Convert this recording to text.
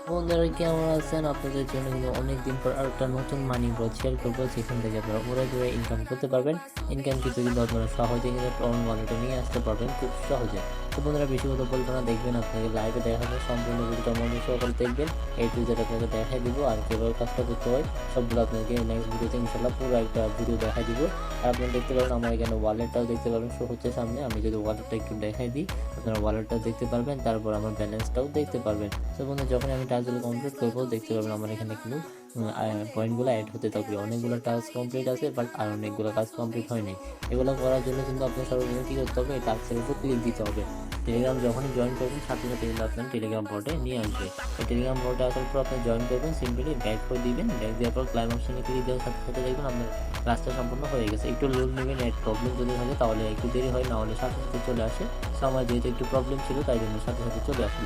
বন্ধুরা কেমন আছেন? আপনাদের জন্য কিন্তু অনেকদিন পর আরেকটা নতুন মানি ব্লগ শেয়ার করবো, যেখান থেকে আপনারা উড়ে ইনকাম করতে পারবেন। ইনকাম কিন্তু আপনারা সহজে কিন্তু অন ওয়ালেটে নিয়ে আসতে পারবেন খুব সহজে। তো বন্ধুরা বেশি কথা বলবো না, দেখবেন আপনাকে লাইভে দেখাবো, সম্পূর্ণ ভিডিওটা মনোযোগ সহকারে দেখবেন। এই টু জেড আপনাকে দেখাই দিব, আর কীভাবে কাজটা করতে হয় সবগুলো আপনাকে নেক্সট ভিডিওতে ইনশাল্লাহ পুরো একটা ভিডিও দেখাই দিব। আর আপনারা দেখতে পারবেন আমার এখানে ওয়ালেটটাও দেখতে পারবেন, শো হচ্ছে সামনে। আমি যদি ওয়ালেটটা একটু দেখাই দিই, আপনারা ওয়ালেটটা দেখতে পারবেন, তারপর আমার ব্যালেন্সটাও দেখতে পারবেন। তো বন্ধু যখন আমি টাস্কগুলো কমপ্লিট করবো, দেখতে পারবেন আমার এখানে কিন্তু পয়েন্টগুলো অ্যাড হতে থাকবে। অনেকগুলো টাস্ক কমপ্লিট আছে, বাট আর অনেকগুলো কাজ কমপ্লিট হয়নি। এগুলো করার জন্য কিন্তু আপনার সর্বপ্রথম কী করতে হবে, এই টাস্কের উপর ক্লিক দিতে হবে। টেলিগ্রাম যখনই জয়েন করবেন, সাথে সাথে কিন্তু আপনার টেলিগ্রাম বোর্ডে নিয়ে আসবে। এই টেলিগ্রাম বোর্ডে আসার পর আপনি জয়েন করবেন, সিম্পলি ব্যাক করে দিবেন। ব্যাক দেওয়ার পর ক্লাইম অপশনে ক্লিক দেওয়ার সাথে সাথে দেখবেন আপনার কাজটা সম্পূর্ণ হয়ে গেছে। একটু লোড নেবেন, নেট প্রবলেম যদি থাকে তাহলে একটু দেরি হয়, না হলে সাথে সাথে চলে আসে। সময় যেহেতু একটু প্রবলেম ছিল, তাই জন্য সাথে সাথে চলে আসে।